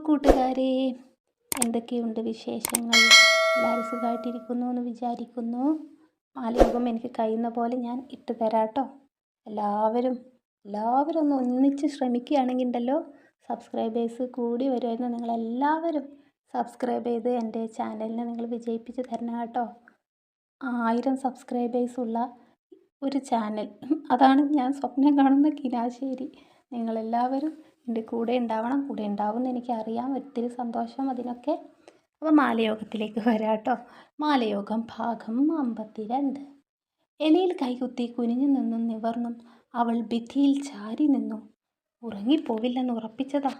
കൂട്ടുകാരെ, എന്തൊക്കെയുണ്ട് വിശേഷങ്ങൾ? എല്ലാവരും സുഖമായിട്ടിരിക്കുന്നു എന്ന് വിചാരിക്കുന്നു. മാലയോഗം എനിക്ക് കഴിയുന്ന പോലെ ഞാൻ ഇട്ട് തരാം കേട്ടോ. എല്ലാവരും ഒന്ന് ഒന്നിച്ച് ശ്രമിക്കുകയാണെങ്കിൽ ഉണ്ടല്ലോ, സബ്സ്ക്രൈബേഴ്സ് കൂടി വരുമായിരുന്നു. നിങ്ങളെല്ലാവരും സബ്സ്ക്രൈബ് ചെയ്ത് എൻ്റെ ചാനലിനെ നിങ്ങൾ വിജയിപ്പിച്ച് തരണം കേട്ടോ. 1000 സബ്സ്ക്രൈബേഴ്സുള്ള ഒരു ചാനൽ, അതാണ് ഞാൻ സ്വപ്നം കാണുന്ന കിനാശ്ശേരി. നിങ്ങളെല്ലാവരും എൻ്റെ കൂടെ ഉണ്ടാവണം. കൂടെ ഉണ്ടാവുമെന്ന് എനിക്കറിയാം. ഒത്തിരി സന്തോഷം അതിനൊക്കെ. അപ്പോൾ മാലയോഗത്തിലേക്ക് വരാം കേട്ടോ. മാലയോഗം ഭാഗം 52. എലിയിൽ കൈകുത്തി കുനിഞ്ഞു നിന്നും നിവർന്നും അവൾ ഭിത്തിയിൽ ചാരി നിന്നു. ഉറങ്ങിപ്പോവില്ലെന്ന് ഉറപ്പിച്ചതാ,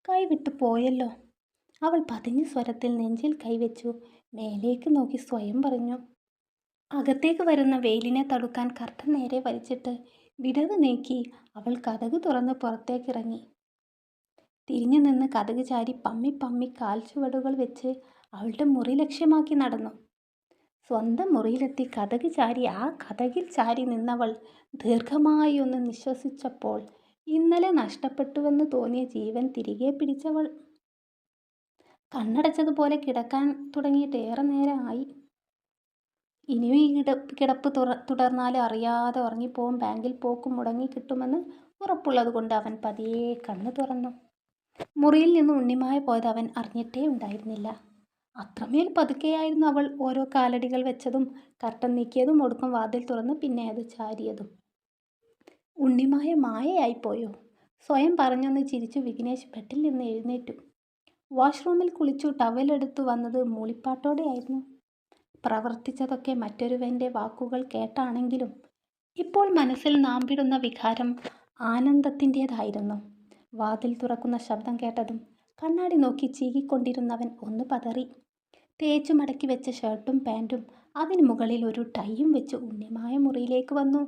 കൈവിട്ടു പോയല്ലോ. അവൾ പതിഞ്ഞ സ്വരത്തിൽ നെഞ്ചിൽ കൈവച്ചു മേലേക്ക് നോക്കി സ്വയം പറഞ്ഞു. അകത്തേക്ക് വരുന്ന വെയിലിനെ തടുക്കാൻ കർട്ടൻ നേരെ വലിച്ചിട്ട് വിടവ് നീക്കി അവൾ കതക് തുറന്ന് പുറത്തേക്കിറങ്ങി. തിരിഞ്ഞു നിന്ന് കതക് ചാരി പമ്മി കാൽച്ചുവടുകൾ വെച്ച് അവളുടെ മുറി ലക്ഷ്യമാക്കി നടന്നു. സ്വന്തം മുറിയിലെത്തി കതക് ചാരി ആ കതകിൽ ചാരി നിന്നവൾ ദീർഘമായി ഒന്ന് നിശ്വസിച്ചപ്പോൾ ഇന്നലെ നഷ്ടപ്പെട്ടുവെന്ന് തോന്നിയ ജീവൻ തിരികെ പിടിച്ചവൾ. കണ്ണടച്ചതുപോലെ കിടക്കാൻ തുടങ്ങിയിട്ട് ഏറെ നേരമായി. ഇനിയും ഈ കിടപ്പ് തുടർന്നാൽ അറിയാതെ ഉറങ്ങിപ്പോവും. ബാങ്കിൽ പോക്കും മുടങ്ങി കിട്ടുമെന്ന് ഉറപ്പുള്ളത് കൊണ്ട് അവൻ പതിയെ കണ്ണു തുറന്നു. മുറിയിൽ നിന്ന് ഉണ്ണിമായ പോയത് അവൻ അറിഞ്ഞിട്ടേ ഉണ്ടായിരുന്നില്ല. അത്രമേൽ പതുക്കെയായിരുന്നു അവൾ ഓരോ കാലടികൾ വെച്ചതും കർട്ടൻ നീക്കിയതും ഒടുക്കം വാതിൽ തുറന്ന് പിന്നെ അത് ചാരിയതും. ഉണ്ണിമായ മായയായിപ്പോയോ? സ്വയം പറഞ്ഞൊന്ന് ചിരിച്ചു വിഘ്നേഷ് ബെഡിൽ നിന്ന് എഴുന്നേറ്റു. വാഷ്റൂമിൽ കുളിച്ചു ടവലെടുത്തു വന്നത് മൂളിപ്പാട്ടോടെയായിരുന്നു. പ്രവർത്തിച്ചതൊക്കെ മറ്റൊരുവൻ്റെ വാക്കുകൾ കേട്ടാണെങ്കിലും ഇപ്പോൾ മനസ്സിൽ നാമ്പിടുന്ന വികാരം ആനന്ദത്തിൻ്റേതായിരുന്നു. വാതിൽ തുറക്കുന്ന ശബ്ദം കേട്ടതും കണ്ണാടി നോക്കി ചീകിക്കൊണ്ടിരുന്നവൻ ഒന്ന് പതറി. തേച്ചു മടക്കി വെച്ച ഷർട്ടും പാൻറ്റും അതിന് മുകളിൽ ഒരു ടൈയും വെച്ച് ഉണ്ണിമായ മുറിയിലേക്ക് വന്നു.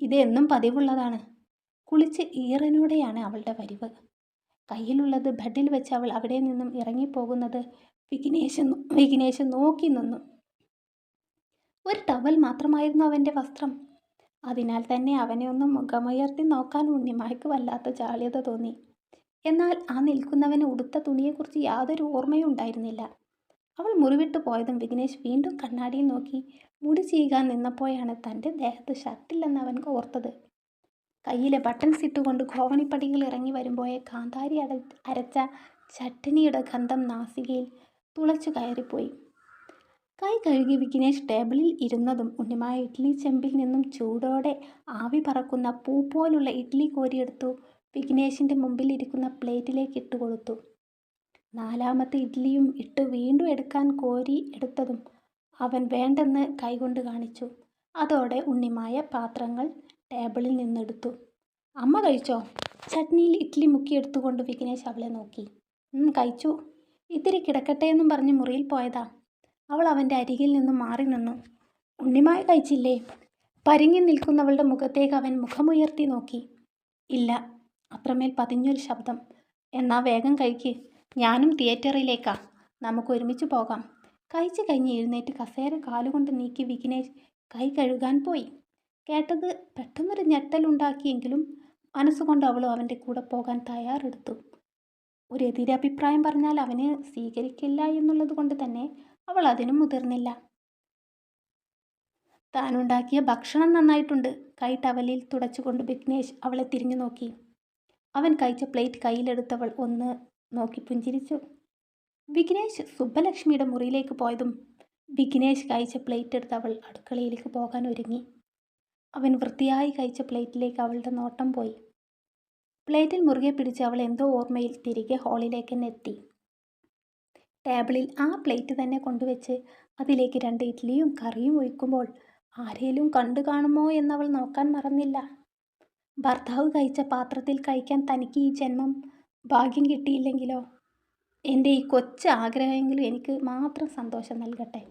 ഇത് എന്നും പതിവുള്ളതാണ്. കുളിച്ച് ഈറനോടെയാണ് അവളുടെ വരിവ്. കയ്യിലുള്ളത് ബെഡിൽ വെച്ച് അവൾ അവിടെ നിന്നും ഇറങ്ങിപ്പോകുന്നത് വിഘ്നേശ് നോക്കി നിന്നു. ഒരു ടവൽ മാത്രമായിരുന്നു അവൻ്റെ വസ്ത്രം. അതിനാൽ തന്നെ അവനെ ഒന്ന് മുഖമുയർത്തി നോക്കാൻ ഉണ്ണിമായ്ക്ക് വല്ലാത്ത ജാള്യത തോന്നി. എന്നാൽ ആ നിൽക്കുന്നവന് ഉടുത്ത തുണിയെക്കുറിച്ച് യാതൊരു ഓർമ്മയും ഉണ്ടായിരുന്നില്ല. അവൾ മുറിവിട്ടു പോയതും വിഘ്നേഷ് വീണ്ടും കണ്ണാടിയിൽ നോക്കി മുടി ചീകാൻ നിന്നപ്പോഴാണ് തൻ്റെ ദേഹത്ത് ഷർട്ടില്ലെന്ന് അവൻ ഓർത്തത്. കയ്യിലെ ബട്ടൺസ് ഇട്ടുകൊണ്ട് ഗോവണിപ്പടികൾ ഇറങ്ങി വരുമ്പോഴേ കാന്താരി അരച്ച ചട്ടനിയുടെ ഗന്ധം നാസികയിൽ തുളച്ചു കയറിപ്പോയി. കൈ കഴുകി വിഘ്നേഷ് ടേബിളിൽ ഇരുന്നതും ഉണ്ണിമായ ഇഡ്ഡലി ചെമ്പിൽ നിന്നും ചൂടോടെ ആവി പറക്കുന്ന പൂ പോലുള്ള ഇഡ്ഡലി കോരിയെടുത്തു വിഘ്നേഷിൻ്റെ മുമ്പിൽ ഇരിക്കുന്ന പ്ലേറ്റിലേക്ക് ഇട്ടുകൊടുത്തു. 4ാമത്തെ ഇഡ്ഡലിയും ഇട്ട് വീണ്ടും എടുക്കാൻ കോരി എടുത്തതും അവൻ വേണ്ടെന്ന് കൈകൊണ്ട് കാണിച്ചു. അതോടെ ഉണ്ണിമായ പാത്രങ്ങൾ ടേബിളിൽ നിന്നെടുത്തു. അമ്മ കഴിച്ചോ? ചട്നിയിൽ ഇഡ്ഡലി മുക്കിയെടുത്തുകൊണ്ട് വിഘ്നേഷ് അവളെ നോക്കി. കഴിച്ചു. ഇത്തിരി കിടക്കട്ടെ എന്നും പറഞ്ഞ് മുറിയിൽ പോയതാ. അവൾ അവൻ്റെ അരികിൽ നിന്നും മാറി നിന്നു. ഉണ്ണിമായ കഴിച്ചില്ലേ? പരിങ്ങി നിൽക്കുന്നവളുടെ മുഖത്തേക്ക് അവൻ മുഖമുയർത്തി നോക്കി. ഇല്ല. അത്രമേൽ പതിഞ്ഞൊരു ശബ്ദം. എന്നാ വേഗം കഴിക്ക്. ഞാനും തിയേറ്ററിലേക്കാ. നമുക്ക് ഒരുമിച്ച് പോകാം. കഴിച്ചു കഴിഞ്ഞ് എഴുന്നേറ്റ് കസേര കാലുകൊണ്ട് നീക്കി വിഘ്നേഷ് കൈ കഴുകാൻ പോയി. കേട്ടത് പെട്ടെന്നൊരു ഞെട്ടലുണ്ടാക്കിയെങ്കിലും മനസ്സുകൊണ്ട് അവളും അവൻ്റെ കൂടെ പോകാൻ തയ്യാറെടുത്തു. ഒരു എതിരഭിപ്രായം പറഞ്ഞാൽ അവന് സ്വീകരിക്കില്ല എന്നുള്ളത് കൊണ്ട് തന്നെ അവൾ അതിനും മുതിർന്നില്ല. താനുണ്ടാക്കിയ ഭക്ഷണം നന്നായിട്ടുണ്ട്. കൈ ടവലിൽ തുടച്ചുകൊണ്ട് വിഘ്നേഷ് അവളെ തിരിഞ്ഞു നോക്കി. അവൻ കഴിച്ച പ്ലേറ്റ് കയ്യിലെടുത്തവൾ ഒന്ന് നോക്കി പുഞ്ചിരിച്ചു. വിഘ്നേഷ് സുബ്ബലക്ഷ്മിയുടെ മുറിയിലേക്ക് പോയതും വിഘ്നേഷ് കഴിച്ച പ്ലേറ്റ് എടുത്ത് അവൾ അടുക്കളയിലേക്ക് പോകാൻ ഒരുങ്ങി. അവൻ വൃത്തിയായി കഴിച്ച പ്ലേറ്റിലേക്ക് അവളുടെ നോട്ടം പോയി. പ്ലേറ്റിൽ മുറുകെ പിടിച്ച് അവൾ എന്തോ ഓർമ്മയിൽ തിരികെ ഹാളിലേക്ക് തന്നെ എത്തി. ടേബിളിൽ ആ പ്ലേറ്റ് തന്നെ കൊണ്ടുവച്ച് അതിലേക്ക് 2 ഇഡ്ഡലിയും കറിയും ഒഴിക്കുമ്പോൾ ആരേലും കണ്ടു കാണുമോ എന്നവൾ നോക്കാൻ മറന്നില്ല. ഭർത്താവ് കഴിച്ച പാത്രത്തിൽ കഴിക്കാൻ തനിക്ക് ഈ ജന്മം ഭാഗ്യം കിട്ടിയില്ലെങ്കിലോ? എൻ്റെ ഈ കൊച്ചു ആഗ്രഹമെങ്കിലും എനിക്ക് മാത്രം സന്തോഷം നൽകട്ടെ.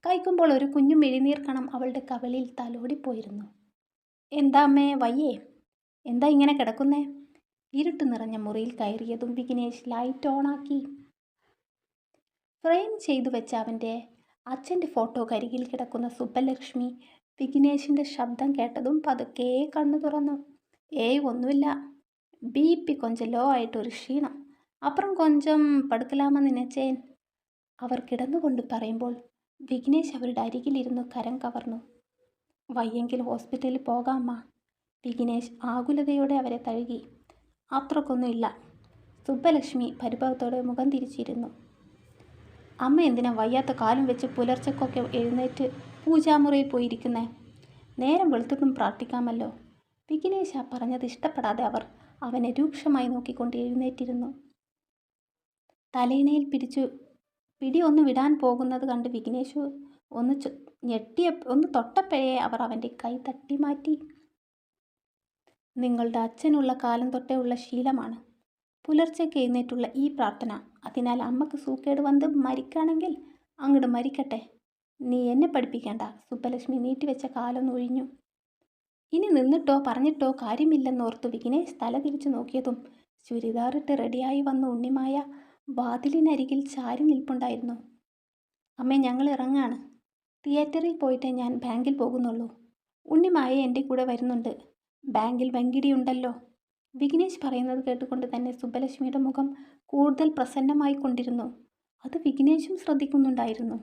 കഴിക്കുമ്പോൾ ഒരു കുഞ്ഞു മെഴുനീർ കണം അവളുടെ കവിളിൽ തലോടിപ്പോയിരുന്നു. എന്താ അമ്മേ, വയ്യേ? എന്താ ഇങ്ങനെ കിടക്കുന്നേ? ഇരുട്ട് നിറഞ്ഞ മുറിയിൽ കയറിയതും വിഘ്നേഷ് ലൈറ്റ് ഓണാക്കി. ഫ്രെയിം ചെയ്തു വെച്ച അവൻ്റെ അച്ഛൻ്റെ ഫോട്ടോ കരികിൽ കിടക്കുന്ന സുബ്ബലക്ഷ്മി വിഘ്നേഷിൻ്റെ ശബ്ദം കേട്ടതും പതുക്കെ കണ്ണു തുറന്നു. ഒന്നുമില്ല. BP கொஞ்சம் ലോ ആയിട്ടൊരു ക്ഷീണം. അപ്പുറം കൊഞ്ചം പടുക്കലാമെന്ന് നിനച്ചേൻ. അവർ കിടന്നുകൊണ്ട് പറയുമ്പോൾ വിഘ്നേഷ് അവരുടെ അരികിലിരുന്നു കരം കവർന്നു. വയ്യെങ്കിൽ ഹോസ്പിറ്റലിൽ പോകാമ്മ. വിഘ്നേഷ് ആകുലതയോടെ അവരെ തഴുകി. അത്രക്കൊന്നുമില്ല. സുബ്ബലക്ഷ്മി പരിഭവത്തോടെ മുഖം തിരിച്ചിരുന്നു. അമ്മ എന്തിനാ വയ്യാത്ത കാലും വെച്ച് പുലർച്ചക്കൊക്കെ എഴുന്നേറ്റ് പൂജാമുറിയിൽ പോയിരിക്കുന്നേ? നേരം വെളുത്തിട്ടും പ്രാർത്ഥിക്കാമല്ലോ. വിഘ്നേഷ് പറഞ്ഞത് ഇഷ്ടപ്പെടാതെ അവനെ രൂക്ഷമായി നോക്കിക്കൊണ്ട് എഴുന്നേറ്റിരുന്നു. തലയിണയിൽ പിടി ഒന്ന് വിടാൻ പോകുന്നത് കണ്ട് വിഘ്നേഷ് ഒന്ന് തൊട്ടപ്പോഴേ അവർ അവൻ്റെ കൈ തട്ടി മാറ്റി. നിങ്ങളുടെ അച്ഛനുള്ള കാലം തൊട്ടേ ഉള്ള ശീലമാണ് പുലർച്ചയ്ക്ക് എഴുന്നേറ്റുള്ള ഈ പ്രാർത്ഥന. അതിനാൽ അമ്മക്ക് സൂക്കേട് വന്ന് മരിക്കുകയാണെങ്കിൽ അങ്ങോട്ട് മരിക്കട്ടെ. നീ എന്നെ പഠിപ്പിക്കേണ്ട. സുബ്ബലക്ഷ്മി നീട്ടിവെച്ച കാലൊന്ന് ഒഴിഞ്ഞു. ഇനി നിന്നിട്ടോ പറഞ്ഞിട്ടോ കാര്യമില്ലെന്നോർത്തു വിഘ്നേഷ് തല തിരിച്ചു നോക്കിയതും ചുരിദാറിട്ട് റെഡിയായി വന്ന ഉണ്ണിമായ വാതിലിനരികിൽ ചാരി നിൽപ്പുണ്ടായിരുന്നു. അമ്മേ, ഞങ്ങൾ ഇറങ്ങാണ്. തിയേറ്ററിൽ പോയിട്ടേ ഞാൻ ബാങ്കിൽ പോകുന്നുള്ളൂ. ഉണ്ണിമായ എൻ്റെ കൂടെ വരുന്നുണ്ട്. ബാങ്കിൽ വെങ്കിടിയുണ്ടല്ലോ. വിഘ്നേഷ് പറയുന്നത് കേട്ടുകൊണ്ട് തന്നെ സുബ്ബലക്ഷ്മിയുടെ മുഖം കൂടുതൽ പ്രസന്നമായി കൊണ്ടിരുന്നു. അത് വിഘ്നേഷും ശ്രദ്ധിക്കുന്നുണ്ടായിരുന്നു.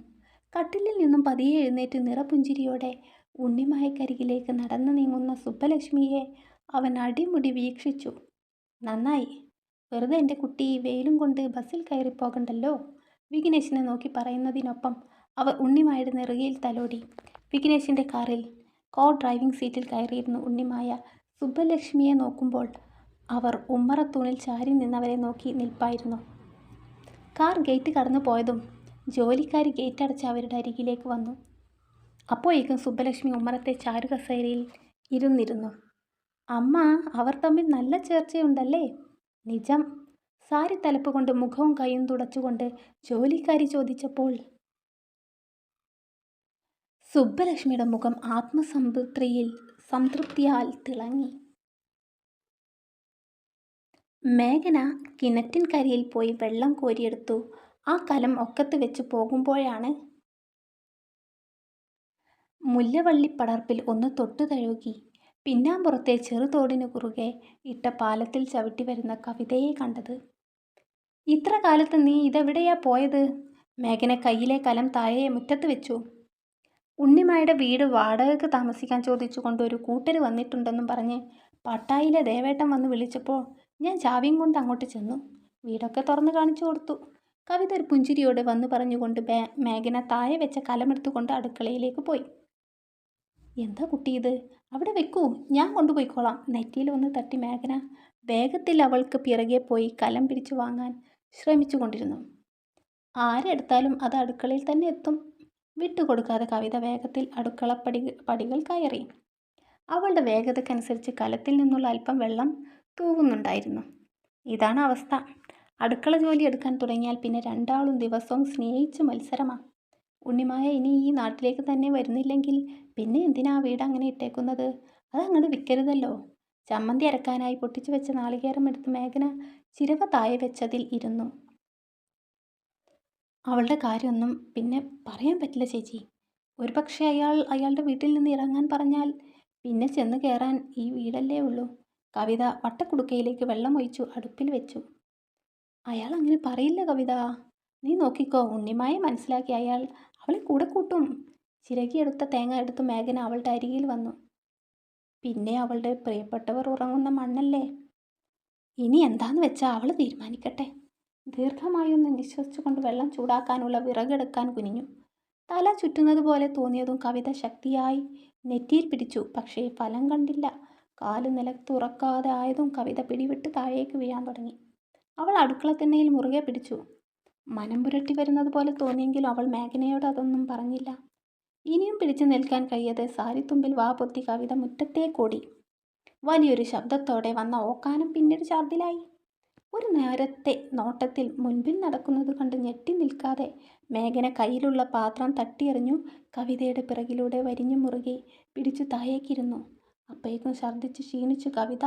കട്ടിലിൽ നിന്നും പതിയെ എഴുന്നേറ്റ് നിറപുഞ്ചിരിയോടെ ഉണ്ണിമായക്കരികിലേക്ക് നടന്നു നീങ്ങുന്ന സുബ്ബലക്ഷ്മിയെ അവൻ അടിമുടി വീക്ഷിച്ചു. നന്നായി. വെറുതെ എൻ്റെ കുട്ടി വെയിലും കൊണ്ട് ബസ്സിൽ കയറിപ്പോകണ്ടല്ലോ. വിഘ്നേഷിനെ നോക്കി പറയുന്നതിനൊപ്പം അവർ ഉണ്ണിമായുടെ നെറുകയിൽ തലോടി. വിഘ്നേഷിൻ്റെ കാറിൽ ഡ്രൈവിംഗ് സീറ്റിൽ കയറിയിരുന്നു ഉണ്ണിമായ സുബ്ബലക്ഷ്മിയെ നോക്കുമ്പോൾ അവർ ഉമ്മറത്തൂണിൽ ചാരി നിന്നവരെ നോക്കി നിൽപ്പായിരുന്നു. കാർ ഗേറ്റ് കടന്നു പോയതും ജോലിക്കാരി ഗേറ്റ് അടച്ച് അവരുടെ അരികിലേക്ക് വന്നു. അപ്പോഴേക്കും സുബ്ബലക്ഷ്മി ഉമ്മറത്തെ ചാരുകസേരയിൽ ഇരുന്നിരുന്നു. അമ്മ, അവർ തമ്മിൽ നല്ല ചേർച്ചയുണ്ടല്ലേ? നിജം. സാരി തലപ്പ് കൊണ്ട് മുഖവും കൈയും തുടച്ചുകൊണ്ട് ജോലിക്കാരി ചോദിച്ചപ്പോൾ സുബ്ബലക്ഷ്മിയുടെ മുഖം സംതൃപ്തിയാൽ തിളങ്ങി. മേഘന കിണറ്റിൻകരിയിൽ പോയി വെള്ളം കോരിയെടുത്തു. ആ കലം ഒക്കത്ത് വെച്ച് പോകുമ്പോഴാണ് മുല്ലവള്ളിപ്പടർപ്പിൽ ഒന്ന് തൊട്ടു തഴുകി പിന്നാമ്പുറത്തെ ചെറുതോടിനു കുറുകെ ഇട്ട പാലത്തിൽ ചവിട്ടി വരുന്ന കവിതയെ കണ്ടത്. ഇത്ര കാലത്ത് നീ ഇതെവിടെയാ പോയത്? മേഘന കയ്യിലെ കലം താഴെ മുറ്റത്ത് വെച്ചു. ഉണ്ണിമായുടെ വീട് വാടകയ്ക്ക് താമസിക്കാൻ ചോദിച്ചുകൊണ്ട് ഒരു കൂട്ടര് വന്നിട്ടുണ്ടെന്നും പറഞ്ഞ് പട്ടായിലെ ദേവേട്ടൻ വന്ന് വിളിച്ചപ്പോൾ ഞാൻ ചാവിയും കൊണ്ട് അങ്ങോട്ട് ചെന്നു. വീടൊക്കെ തുറന്ന് കാണിച്ചു കൊടുത്തു. കവിത ഒരു പുഞ്ചിരിയോടെ വന്ന് പറഞ്ഞുകൊണ്ട് മേഘന താഴെ വെച്ച കലമെടുത്തുകൊണ്ട് അടുക്കളയിലേക്ക് പോയി. എന്താ കുട്ടി ഇത്? അവിടെ വെക്കൂ, ഞാൻ കൊണ്ടുപോയിക്കോളാം. നെറ്റിയിൽ ഒന്ന് തട്ടി മേഘന വേഗത്തിൽ അവൾക്ക് പിറകെ പോയി കലം പിടിച്ചു വാങ്ങാൻ ശ്രമിച്ചു കൊണ്ടിരുന്നു. ആരെടുത്താലും അത് അടുക്കളയിൽ തന്നെ എത്തും. വിട്ടുകൊടുക്കാതെ കവിത വേഗത്തിൽ പടികൾ കയറി. അവളുടെ വേഗതയ്ക്കനുസരിച്ച് കലത്തിൽ നിന്നുള്ള അല്പം വെള്ളം തൂവുന്നുണ്ടായിരുന്നു. ഇതാണ് അവസ്ഥ. അടുക്കള ജോലി എടുക്കാൻ തുടങ്ങിയാൽ പിന്നെ രണ്ടാളും ദിവസവും സ്നേഹിച്ച് മത്സരമാണ്. ഉണ്ണിമായ ഇനി ഈ നാട്ടിലേക്ക് തന്നെ വരുന്നില്ലെങ്കിൽ പിന്നെ എന്തിനാ വീട് അങ്ങനെ ഇട്ടേക്കുന്നത്? അതങ്ങോട്ട് വിൽക്കരുതല്ലോ. ചമ്മന്തി അരക്കാനായി പൊട്ടിച്ചു വെച്ച നാളികേരം എടുത്ത് മേഘന ചിരവ താഴെ വെച്ചതിൽ ഇരുന്നു. അവളുടെ കാര്യമൊന്നും പിന്നെ പറയാൻ പറ്റില്ല ചേച്ചി. ഒരു പക്ഷേ അയാളുടെ വീട്ടിൽ നിന്ന് ഇറങ്ങാൻ പറഞ്ഞാൽ പിന്നെ ചെന്ന് കയറാൻ ഈ വീടല്ലേ ഉള്ളൂ. കവിത വട്ടക്കുടുക്കയിലേക്ക് വെള്ളം ഒഴിച്ചു അടുപ്പിൽ വെച്ചു. അയാൾ അങ്ങനെ പറയില്ല കവിത. നീ നോക്കിക്കോ. ഉണ്ണിമായ മനസ്സിലാക്കി അവളെ കൂടെ കൂട്ടും. ചിരകിയെടുത്ത തേങ്ങ എടുത്ത് മേഘന അവളുടെ അരികിൽ വന്നു. പിന്നെ അവളുടെ പ്രിയപ്പെട്ടവർ ഉറങ്ങുന്ന മണ്ണല്ലേ. ഇനി എന്താന്ന് വെച്ചാൽ അവൾ തീരുമാനിക്കട്ടെ. ദീർഘമായൊന്ന് നിശ്വസിച്ചുകൊണ്ട് വെള്ളം ചൂടാക്കാനുള്ള വിറകെടുക്കാൻ കുനിഞ്ഞു. തല ചുറ്റുന്നത് പോലെ തോന്നിയതും കവിത ശക്തിയായി നെറ്റിയിൽ പിടിച്ചു. പക്ഷേ ഫലം കണ്ടില്ല. കാല് നിലത്തുറക്കാതെ ആയതും കവിത പിടിവിട്ട് താഴേക്ക് വീഴാൻ തുടങ്ങി. അവൾ അടുക്കള തിണ്ണയിൽ മുറുകെ പിടിച്ചു. മനം പുരട്ടി വരുന്നത് പോലെ തോന്നിയെങ്കിലും അവൾ മേഘനയോട് അതൊന്നും പറഞ്ഞില്ല. ഇനിയും പിടിച്ചു നിൽക്കാൻ കഴിയാതെ സാരിത്തുമ്പിൽ വാ പൊത്തി കവിത മുറ്റത്തേക്കോടി. വലിയൊരു ശബ്ദത്തോടെ വന്ന ഓക്കാനം പിന്നീട് ഛർദിലായി. ഒരു നേരത്തെ നോട്ടത്തിൽ മുൻപിൽ നടക്കുന്നത് കണ്ട് ഞെട്ടി നിൽക്കാതെ മേഘന കയ്യിലുള്ള പാത്രം തട്ടിയെറിഞ്ഞു കവിതയുടെ പിറകിലൂടെ വരിഞ്ഞു മുറുകെ പിടിച്ചു താഴേക്കിരുന്നു. അപ്പോഴേക്കും ഛർദിച്ച് ക്ഷീണിച്ചു കവിത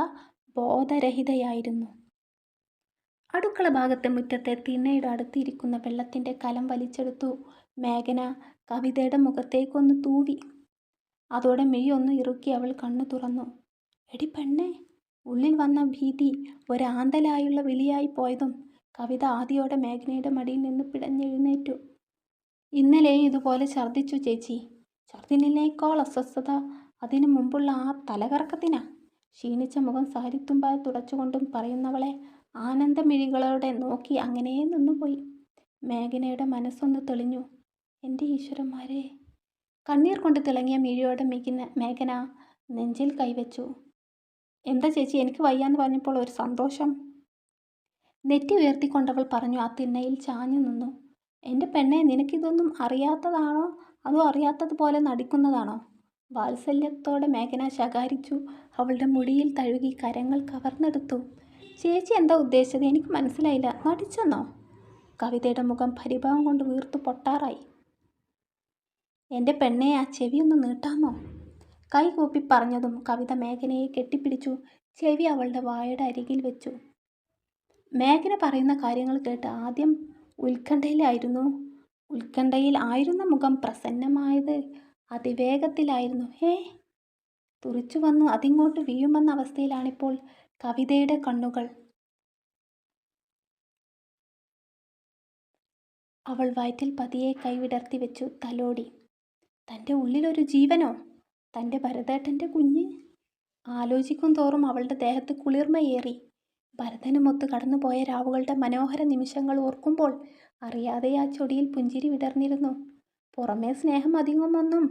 ബോധരഹിതയായിരുന്നു. അടുക്കള ഭാഗത്തെ മുറ്റത്തെ തിണ്ണയുടെ അടുത്തിരിക്കുന്ന വെള്ളത്തിൻ്റെ കലം വലിച്ചെടുത്തു മേഘന കവിതയുടെ മുഖത്തേക്കൊന്ന് തൂവി. അതോടെ മെയ്യൊന്ന് ഇറുക്കി അവൾ കണ്ണു തുറന്നു. എടി പെണ്ണേ! ഉള്ളിൽ വന്ന ഭീതി ഒരാന്തലായുള്ള വിളിയായി പോയതും കവിത ആദിയോടെ മേഘനയുടെ മടിയിൽ നിന്ന് പിടഞ്ഞെഴുന്നേറ്റു. ഇന്നലെ ഇതുപോലെ ഛർദ്ദിച്ചു ചേച്ചി. ഛർദ്ദിനേക്കാൾ അസ്വസ്ഥത അതിനു മുമ്പുള്ള ആ തലകറക്കത്തിനാ. ക്ഷീണിച്ച മുഖം സാരിത്തുമ്പാൽ തുടച്ചുകൊണ്ടും പറയുന്നവളെ ആനന്ദമിഴികളോടെ നോക്കി അങ്ങനെ നിന്നുപോയി. മേഘനയുടെ മനസ്സൊന്ന് തെളിഞ്ഞു. എൻ്റെ ഈശ്വരന്മാരെ! കണ്ണീർ കൊണ്ട് തിളങ്ങിയ മിഴിയോടെ മേഘന നെഞ്ചിൽ കൈവച്ചു. എന്താ ചേച്ചി, എനിക്ക് വയ്യാന്ന് പറഞ്ഞപ്പോൾ ഒരു സന്തോഷം. നെറ്റി ഉയർത്തിക്കൊണ്ടവൾ പറഞ്ഞു. ആ തിണ്ണയിൽ ചാഞ്ഞു നിന്നു. എൻ്റെ പെണ്ണെ, നിനക്കിതൊന്നും അറിയാത്തതാണോ അതോ അറിയാത്തതുപോലെ നടിക്കുന്നതാണോ? വാത്സല്യത്തോടെ മേഘന ശകാരിച്ചു. അവളുടെ മുടിയിൽ തഴുകി കരങ്ങൾ കവർന്നെടുത്തു. ചേച്ചി എന്താ ഉദ്ദേശിച്ചത്? എനിക്ക് മനസ്സിലായില്ല. നടിച്ചെന്നോ? കവിതയുടെ മുഖം പരിഭവം കൊണ്ട് വീർത്തു പൊട്ടാറായി. എൻ്റെ പെണ്ണെ, ആ ചെവിയൊന്ന് നീട്ടാമോ? കൈകൂപ്പി പറഞ്ഞതും കവിത മേഘനയെ കെട്ടിപ്പിടിച്ചു. ചെവി അവളുടെ വായുടെ അരികിൽ വെച്ചു. മേഘന പറയുന്ന കാര്യങ്ങൾ കേട്ട് ആദ്യം ഉത്കണ്ഠയിൽ ആയിരുന്ന മുഖം പ്രസന്നമായത് അതിവേഗത്തിലായിരുന്നു. തുറിച്ചു വന്നു അതിങ്ങോട്ട് വീഴുമെന്ന അവസ്ഥയിലാണിപ്പോൾ കവിതയുടെ കണ്ണുകൾ. അവൾ വയറ്റിൽ പതിയെ കൈവിടർത്തി വെച്ചു തലോടി. തൻ്റെ ഉള്ളിലൊരു ജീവനോ? തൻ്റെ ഭരതേട്ടൻ്റെ കുഞ്ഞ്? ആലോചിക്കും തോറും അവളുടെ ദേഹത്ത് കുളിർമയേറി. ഭരതനുമൊത്ത് കടന്നുപോയ രാവുകളുടെ മനോഹര നിമിഷങ്ങൾ ഓർക്കുമ്പോൾ അറിയാതെ ആ ചൊടിയിൽ പുഞ്ചിരി വിടർന്നിരുന്നു. പുറമേ സ്നേഹം അധികമൊന്നും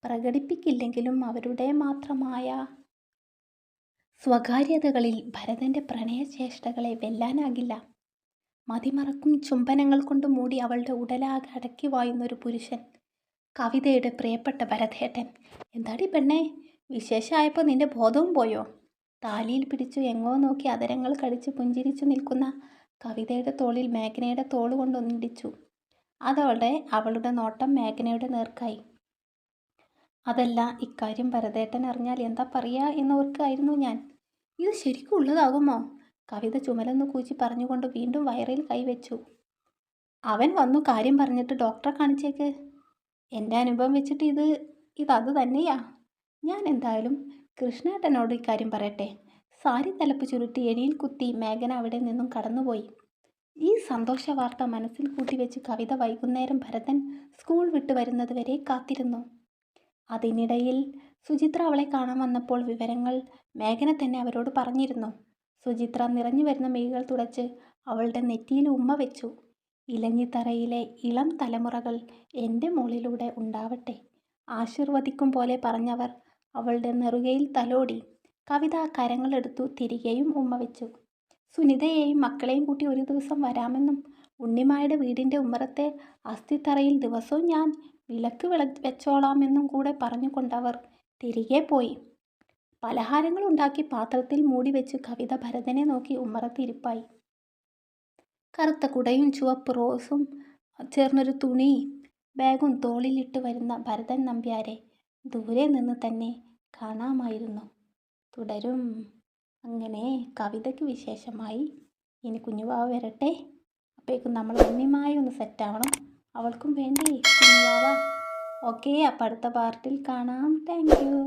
പ്രകടിപ്പിക്കില്ലെങ്കിലും അവരുടെ മാത്രമായ സ്വകാര്യതകളിൽ ഭരതൻ്റെ പ്രണയചേഷ്ടകളെ വെല്ലാനാകില്ല. മതിമറക്കും ചുംബനങ്ങൾ കൊണ്ട് മൂടി അവളുടെ ഉടലാകെ അടക്കി വായുന്നൊരു പുരുഷൻ. കവിതയുടെ പ്രിയപ്പെട്ട ഭരതേട്ടൻ. എന്താടി പെണ്ണേ, വിശേഷമായപ്പോൾ നിന്റെ ബോധവും പോയോ? താലിയിൽ പിടിച്ചു എങ്ങോ നോക്കി അതരങ്ങൾ കടിച്ച് പുഞ്ചിരിച്ചു നിൽക്കുന്ന കവിതയുടെ തോളിൽ മേഘനയുടെ തോളുകൊണ്ടൊന്നിടിച്ചു. അവളുടെ നോട്ടം മേഘനയുടെ നേർക്കായി. അതല്ല, ഇക്കാര്യം ഭരതേട്ടൻ അറിഞ്ഞാൽ എന്താ പറയുക എന്നോർക്കായിരുന്നു ഞാൻ. ഇത് ശരിക്കും ഉള്ളതാകുമോ? കവിത ചുമലൊന്ന് കൂച്ചി പറഞ്ഞുകൊണ്ട് വീണ്ടും വയറിൽ കൈവച്ചു. അവൻ വന്നു കാര്യം പറഞ്ഞിട്ട് ഡോക്ടറെ കാണിച്ചേക്ക്. എൻ്റെ അനുഭവം വെച്ചിട്ട് ഇത് തന്നെയാ. ഞാൻ എന്തായാലും കൃഷ്ണേട്ടനോട് ഇക്കാര്യം പറയട്ടെ. സാരി തലപ്പ് ചുരുട്ടി എണിയിൽ കുത്തി മേഘന അവിടെ നിന്നും കടന്നുപോയി. ഈ സന്തോഷ വാർത്ത മനസ്സിൽ കൂട്ടിവെച്ച് കവിത വൈകുന്നേരം ഭരതൻ സ്കൂൾ വിട്ട് വരുന്നത് വരെ കാത്തിരുന്നു. അതിനിടയിൽ സുചിത്ര അവളെ കാണാൻ വന്നപ്പോൾ വിവരങ്ങൾ മേഘന തന്നെ അവരോട് പറഞ്ഞിരുന്നു. സുചിത്ര നിറഞ്ഞു വരുന്ന മിഴികൾ തുടച്ച് അവളുടെ നെറ്റിയിൽ ഉമ്മ വെച്ചു. ഇലഞ്ഞിത്തറയിലെ ഇളം തലമുറകൾ എൻ്റെ മുകളിലൂടെ ഉണ്ടാവട്ടെ, ആശീർവദിക്കും പോലെ പറഞ്ഞവർ അവളുടെ നെറുകയിൽ തലോടി. കവിത കരങ്ങളെടുത്തു തിരികെയും ഉമ്മ വെച്ചു. സുനിതയെയും മക്കളെയും കൂട്ടി ഒരു ദിവസം വരാമെന്നും ഉണ്ണിമായുടെ വീടിൻ്റെ ഉമ്മറത്തെ അസ്ഥിത്തറയിൽ ദിവസവും ഞാൻ വിളക്ക് വെച്ചോളാമെന്നും കൂടെ പറഞ്ഞുകൊണ്ടവർ തിരികെ പോയി. പലഹാരങ്ങൾ ഉണ്ടാക്കി പാത്രത്തിൽ മൂടി വെച്ച് കവിത ഭരതനെ നോക്കി ഉമ്മറത്തിരിപ്പായി. കറുത്ത കുടയും ചുവപ്പ് റോസും ചേർന്നൊരു തുണി ബാഗും തോളിലിട്ട് വരുന്ന ഭരതൻ നമ്പ്യാരെ ദൂരെ നിന്ന് തന്നെ കാണാമായിരുന്നു. തുടരും. അങ്ങനെ കവിതയ്ക്ക് വിശേഷമായി. ഇനി കുഞ്ഞുവാവ വരട്ടെ. അപ്പോഴേക്കും നമ്മൾ ഉണ്ണിമായി ഒന്ന് സെറ്റാവണം. അവൾക്കും വേണ്ടി കുഞ്ഞുവാവ. ഓക്കെ, അപ്പം അടുത്ത പാർട്ടിൽ കാണാം. Thank you.